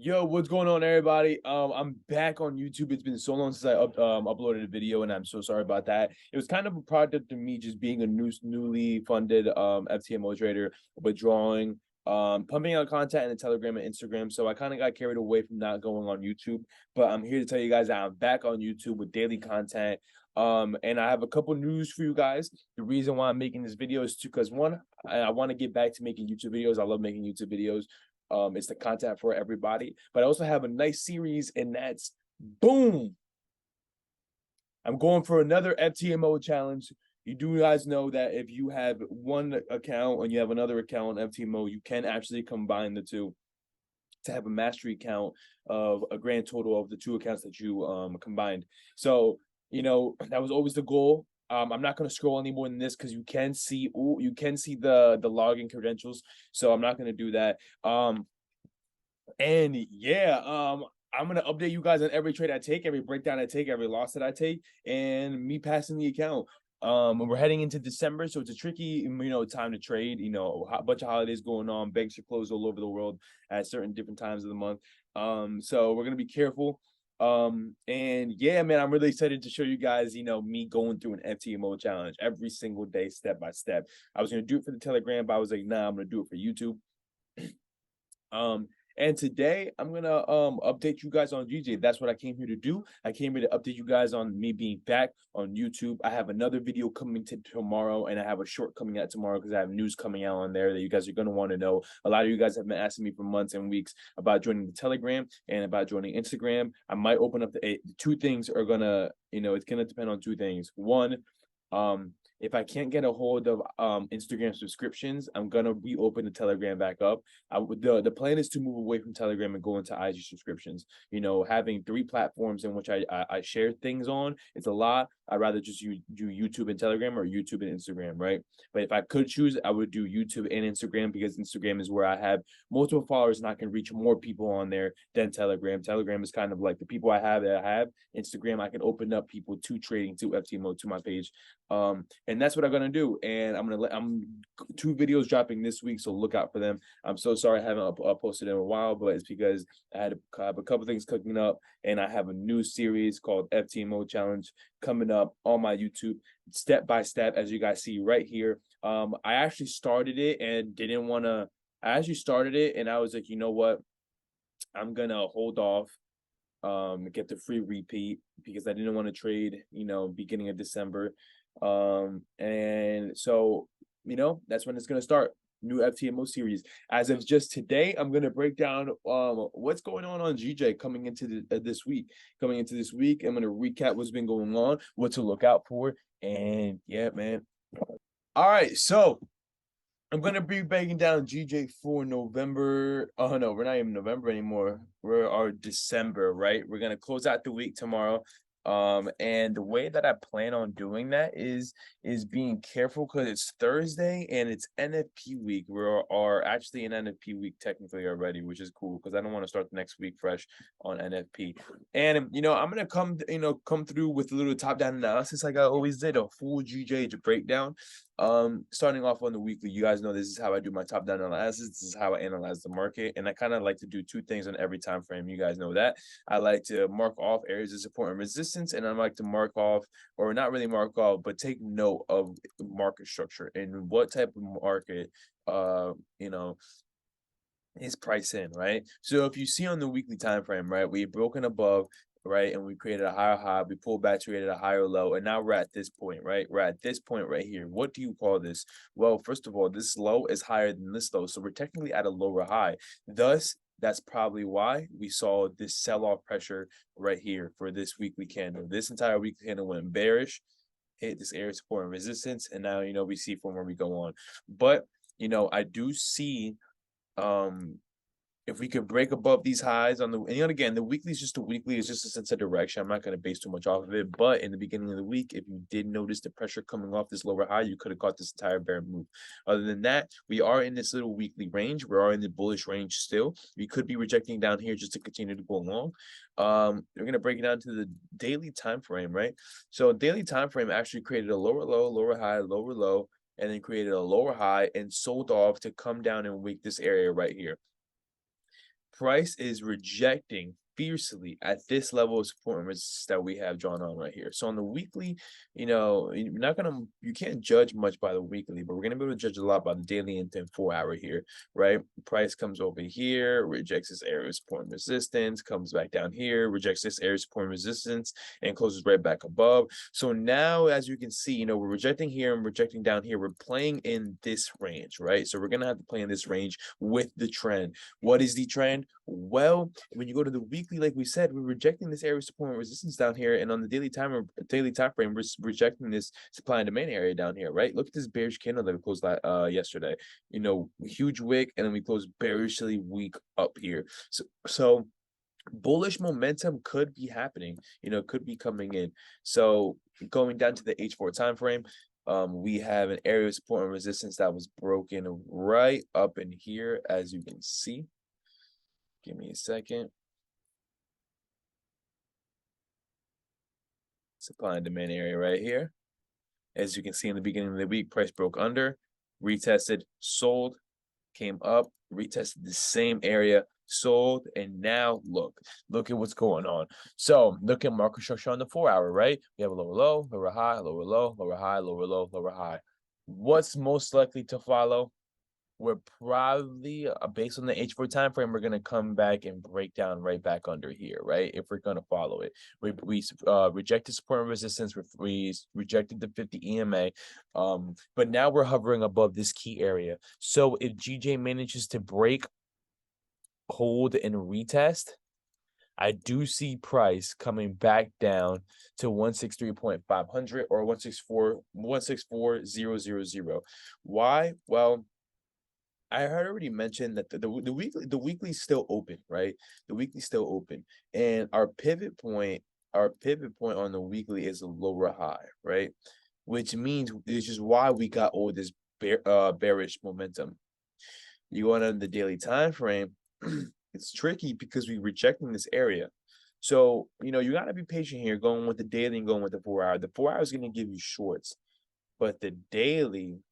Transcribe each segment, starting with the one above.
Yo, what's going on, everybody? I'm back on YouTube. It's been so long since I uploaded a video, and I'm so sorry about that. It was kind of a product of me just being a newly funded FTMO trader, withdrawing, pumping out content in the Telegram and Instagram. So I kind of got carried away from not going on YouTube. But I'm here to tell you guys that I'm back on YouTube with daily content. And I have a couple news for you guys. The reason why I'm making this video is because one, I want to get back to making YouTube videos. I love making YouTube videos. It's the content for everybody, but I also have a nice series, and that's boom. I'm going for another FTMO challenge. You do guys know that if you have one account and you have another account on FTMO, you can actually combine the two to have a mastery count of a grand total of the two accounts that you combined. So, that was always the goal. I'm not going to scroll any more than this because you can see the login credentials. So I'm not going to do that. And yeah, I'm gonna update you guys on every trade I take, every breakdown I take, every loss that I take, and me passing the account. We're heading into December, so it's a tricky, time to trade. A bunch of holidays going on. Banks are closed all over the world at certain different times of the month. So we're gonna be careful. And yeah, man, I'm really excited to show you guys, me going through an FTMO challenge every single day, step by step. I was gonna do it for the Telegram, but I was like, nah, I'm gonna do it for YouTube. And today I'm gonna update you guys on GJ. That's what I came here to do. I came here to update you guys on me being back on YouTube. I have another video coming to tomorrow, and I have a short coming out tomorrow because I have news coming out on there that you guys are gonna want to know. A lot of you guys have been asking me for months and weeks about joining the Telegram and about joining Instagram. I might open up the two things are gonna, it's gonna depend on two things. One, if I can't get a hold of Instagram subscriptions, I'm gonna reopen the Telegram back up. The plan is to move away from Telegram and go into IG subscriptions. Having three platforms in which I share things on, it's a lot. I'd rather just do YouTube and Telegram or YouTube and Instagram, right? But if I could choose, I would do YouTube and Instagram because Instagram is where I have multiple followers and I can reach more people on there than Telegram. Telegram is kind of like the people I have that I have. Instagram, I can open up people to trading, to FTMO, to my page. And that's what I'm gonna do. And I'm 2 videos dropping this week, so look out for them. I'm so sorry I haven't posted in a while, but it's because I have a couple things cooking up, and I have a new series called FTMO Challenge coming up on my YouTube, step by step, as you guys see right here. I actually started it and didn't want to. I actually started it, and I was like, you know what? I'm gonna hold off get the free repeat because I didn't want to trade, beginning of December. And so, that's when it's gonna start. New FTMO series. As of just today, I'm gonna break down what's going on GJ coming into this week. Coming into this week, I'm gonna recap what's been going on, what to look out for, and yeah, man. All right, so I'm gonna be breaking down GJ for November. Oh no, we're not even November anymore. We're our December, right? We're gonna close out the week tomorrow. And the way that I plan on doing that is being careful because it's Thursday and it's NFP week. We are actually in NFP week technically already, which is cool because I don't want to start the next week fresh on NFP. And I'm gonna come through with a little top-down analysis like I always did, a full GJ breakdown. Starting off on the weekly, you guys know this is how I do my top-down analysis. This is how I analyze the market, and I kind of like to do two things on every time frame. You guys know that. I like to mark off areas of support and resistance, and I like to mark off, or not really mark off, but take note of market structure and what type of market is priced in, right? So if you see on the weekly time frame, right, we've broken above, right, and we created a higher high, we pulled back to create a higher low, and now we're at this point, right? We're at this point right here. What do you call this? Well, first of all, this low is higher than this low, so we're technically at a lower high. Thus, that's probably why we saw this sell-off pressure right here for this weekly candle. This entire weekly candle went bearish, hit this area of support and resistance, and now we see from where we go on. But I do see If we could break above these highs on the, and again, the weekly is just a weekly, it's just a sense of direction. I'm not going to base too much off of it. But in the beginning of the week, if you did notice the pressure coming off this lower high, you could have caught this entire bear move. Other than that, we are in this little weekly range. We are in the bullish range still. We could be rejecting down here just to continue to go along. We're going to break it down to the daily time frame, right? So daily time frame actually created a lower low, lower high, lower low, and then created a lower high and sold off to come down and weak this area right here. Price is rejecting fiercely at this level of support and resistance that we have drawn on right here. So on the weekly, you can't judge much by the weekly, but we're gonna be able to judge a lot by the daily and 4 hour here, right? Price comes over here, rejects this area of support and resistance, comes back down here, rejects this area of support and resistance, and closes right back above. So now, as you can see, we're rejecting here and rejecting down here. We're playing in this range, right? So we're gonna have to play in this range with the trend. What is the trend? Well, when you go to the weekly, like we said, we're rejecting this area of support and resistance down here, and on the daily time frame, we're rejecting this supply and demand area down here, right? Look at this bearish candle that we closed yesterday. Huge wick, and then we closed bearishly weak up here. So bullish momentum could be happening, could be coming in. So going down to the H4 time frame, we have an area of support and resistance that was broken right up in here, as you can see. Give me a second. Supply and demand area right here. As you can see in the beginning of the week, price broke under, retested, sold, came up, retested the same area, sold, and now look at what's going on. So look at market structure on the 4 hour, right? We have a lower low, lower high, lower low, lower high, lower low, lower high. What's most likely to follow? We're probably, based on the H4 time frame, we're going to come back and break down right back under here, right? If we're going to follow it. We rejected support and resistance. We rejected the 50 EMA. But now we're hovering above this key area. So if GJ manages to break, hold, and retest, I do see price coming back down to 163.500 or 164.000. Why? Well, I had already mentioned that the weekly's still open, right? The weekly's still open, and our pivot point on the weekly is a lower high, right? Which is why we got all this bearish momentum. You go on the daily time frame, it's tricky because we're rejecting this area. So you gotta be patient here, going with the daily and going with the 4 hour. The 4 hour is gonna give you shorts, but the daily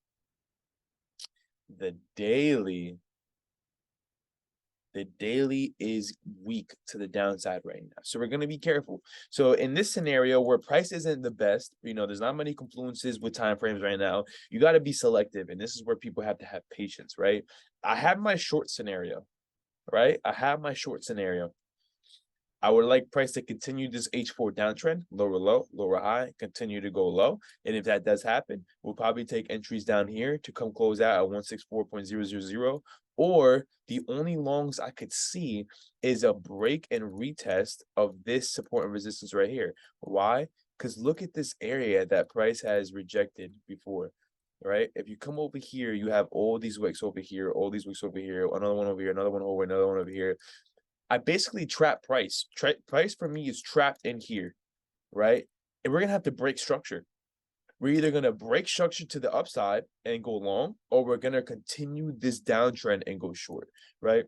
is weak to the downside right now. So we're going to be careful. So in this scenario where price isn't the best, there's not many confluences with time frames right now. You got to be selective. And this is where people have to have patience, right? I have my short scenario, right? I would like price to continue this H4 downtrend, lower low, lower high, continue to go low. And if that does happen, we'll probably take entries down here to come close out at 164.000. Or the only longs I could see is a break and retest of this support and resistance right here. Why? Because look at this area that price has rejected before. Right? If you come over here, you have all these wicks over here, all these wicks over here, another one over here, another one over, another one over here. I basically trap price. Price for me is trapped in here, right? And we're gonna have to break structure. We're either gonna break structure to the upside and go long, or we're gonna continue this downtrend and go short, right?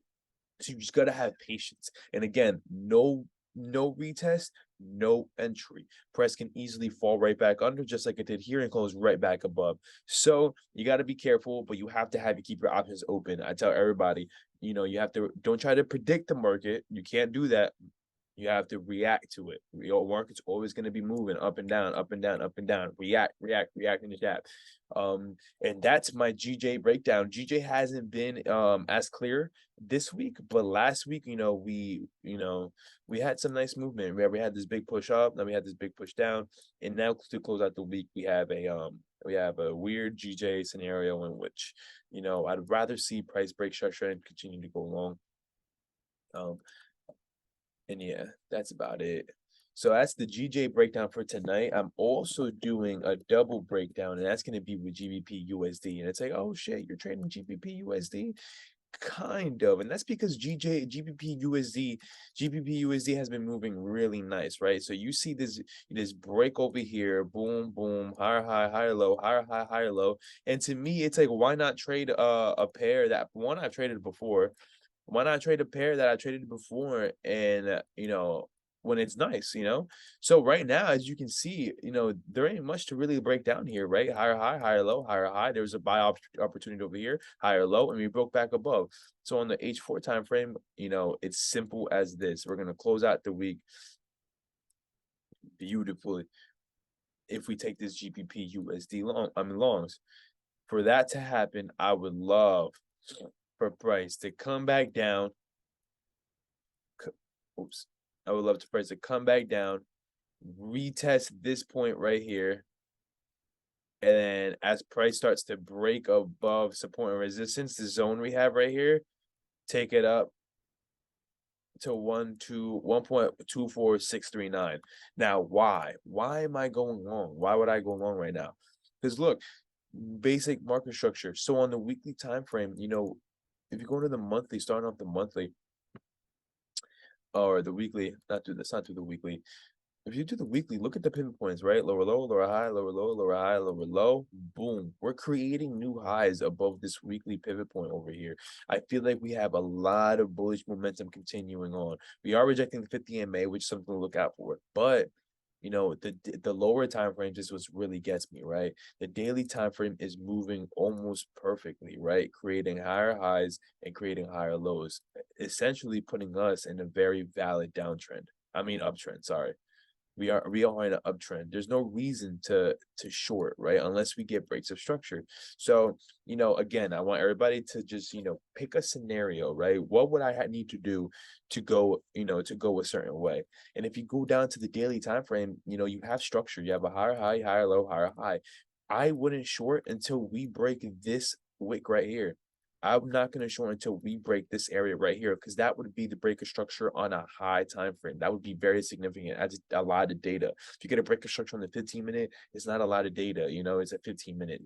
So you just gotta have patience. And again, no retest, no entry. Price can easily fall right back under, just like it did here, and close right back above. So you got to be careful, but you have to keep your options open. I tell everybody, you have to, don't try to predict the market. You can't do that. You have to react to it. Your market's always going to be moving up and down, up and down, up and down. React, and adapt. And that's my GJ breakdown. GJ hasn't been as clear this week, but last week, we had some nice movement. We had this big push up, then we had this big push down, and now to close out the week, we have a weird GJ scenario in which I'd rather see price break structure and continue to go long. And yeah, that's about it. So that's the GJ breakdown for tonight. I'm also doing a double breakdown, and that's going to be with GBP USD. And it's like, oh shit, you're trading GBP USD? Kind of, and that's because GBP USD has been moving really nice, right? So you see this break over here, boom, boom, higher high, higher low, higher high, higher low. And to me, it's like, why not trade a pair that one I've traded before? Why not trade a pair that I traded before and, when it's nice, you know? So right now, as you can see, there ain't much to really break down here, right? Higher high, higher low, higher high. There was a buy opportunity over here, higher low, and we broke back above. So on the H4 time frame, it's simple as this. We're gonna close out the week beautifully if we take this GBP USD longs. For that to happen, I would love for price to come back down. Oops. I would love to price to come back down, retest this point right here. And then as price starts to break above support and resistance, the zone we have right here, take it up to 1.24639. Now, why? Why am I going long? Why would I go long right now? Because look, basic market structure. So on the weekly time frame, if you go to the monthly, starting off the monthly or the weekly, not through the weekly. If you do the weekly, look at the pivot points, right? Lower low, lower high, lower low, lower high, lower low. Boom. We're creating new highs above this weekly pivot point over here. I feel like we have a lot of bullish momentum continuing on. We are rejecting the 50 MA, which is something to look out for. But the lower time frame is what really gets me, right? The daily time frame is moving almost perfectly, right? Creating higher highs and creating higher lows, essentially putting us in a very valid downtrend. I mean uptrend, sorry. We are in an uptrend. There's no reason to short, right? Unless we get breaks of structure. So, again, I want everybody to just, pick a scenario, right? What would I need to do to go, to go a certain way? And if you go down to the daily time frame, you have structure. You have a higher high, higher low, higher high. I wouldn't short until we break this wick right here. I'm not going to short until we break this area right here, because that would be the breaker structure on a high time frame. That would be very significant. That's a lot of data. If you get a breaker structure on the 15-minute, it's not a lot of data. It's a 15-minute.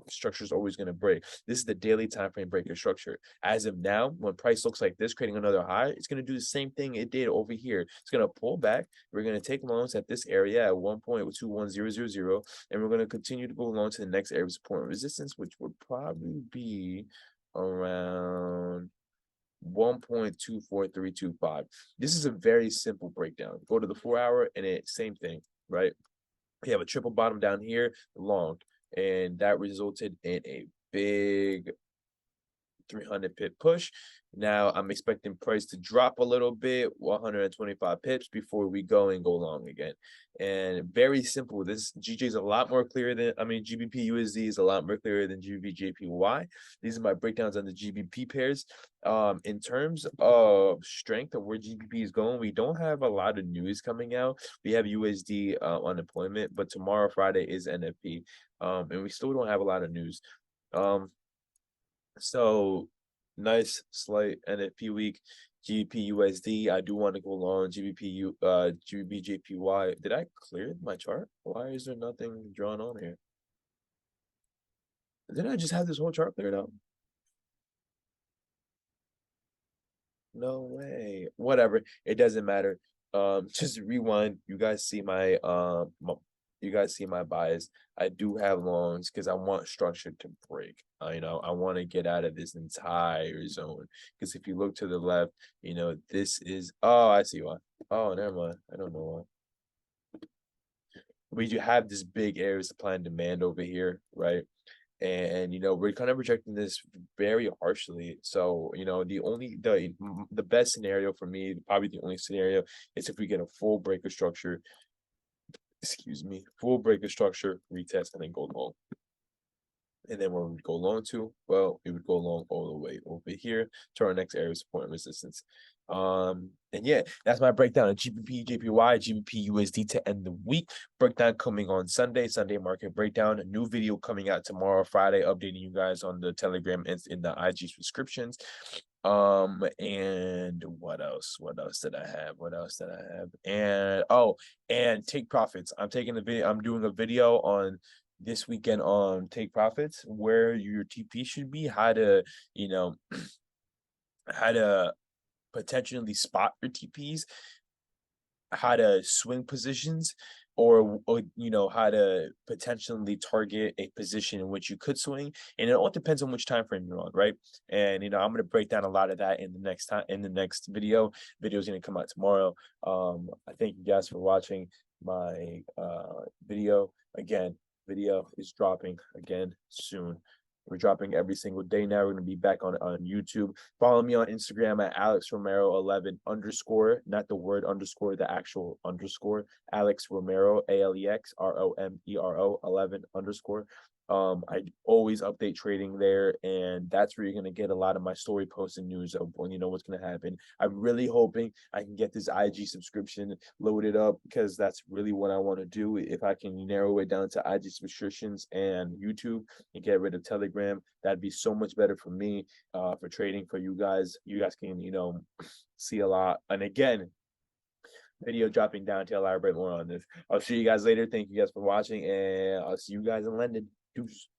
Structure is always going to break. This is the daily time frame breaker structure. As of now, when price looks like this, creating another high, it's going to do the same thing it did over here. It's going to pull back. We're going to take loans at this area at 1.21000, and we're going to continue to go along to the next area of support and resistance, which would probably be around 1.24325. This is a very simple breakdown. Go to the 4-hour and it same thing, right? We have a triple bottom down here, long, and that resulted in a big 300 pip push. Now I'm expecting price to drop a little bit, 125 pips before we go long again. And very simple. This GJ is a lot more clear than, GBP USD is a lot more clearer than GBP JPY. These are my breakdowns on the GBP pairs. In terms of strength of where GBP is going, we don't have a lot of news coming out. We have USD unemployment, but tomorrow, Friday, is NFP. And we still don't have a lot of news. So nice slight NFP week. GBP USD. I do want to go long. GBP JPY. Did I clear my chart? Why is there nothing drawn on here? Didn't I just have this whole chart cleared out? No way. Whatever. It doesn't matter. Just rewind. You guys see my bias. I do have longs because I want structure to break. I want to get out of this entire zone. Because if you look to the left, this is, oh, I see why. Oh, never mind. I don't know why. We do have this big area of supply and demand over here, right? And we're kind of rejecting this very harshly. So the best scenario for me, probably the only scenario, is if we get a full breaker structure, full breaker structure, retest, and then go long. And then where we would go long to, well, we would go long all the way over here to our next area of support and resistance. And yeah, that's my breakdown of GBP, JPY, GBP, USD to end the week. Breakdown coming on Sunday market breakdown. A new video coming out tomorrow, Friday, updating you guys on the Telegram and in the IG subscriptions. And what else did I have? And take profits. I'm doing a video on this weekend on take profits, where your TP should be, how to how to potentially spot your TPs, how to swing positions, or how to potentially target a position in which you could swing, and it all depends on which time frame you're on, right? And I'm going to break down a lot of that in the next video is going to come out tomorrow. I thank you guys for watching my video. Again, video is dropping again soon. We're dropping every single day now. We're going to be back on YouTube. Follow me on Instagram at Alex Romero 11 underscore, not the word underscore, the actual underscore. Alex Romero, ALEXROMERO 11 underscore. I always update trading there, and that's where you're gonna get a lot of my story posts and news of when what's gonna happen. I'm really hoping I can get this IG subscription loaded up, because that's really what I want to do. If I can narrow it down to IG subscriptions and YouTube and get rid of Telegram, that'd be so much better for me, for trading, for you guys. You guys can see a lot. And again, video dropping down to elaborate more on this. I'll see you guys later. Thank you guys for watching, and I'll see you guys in London. Deuce.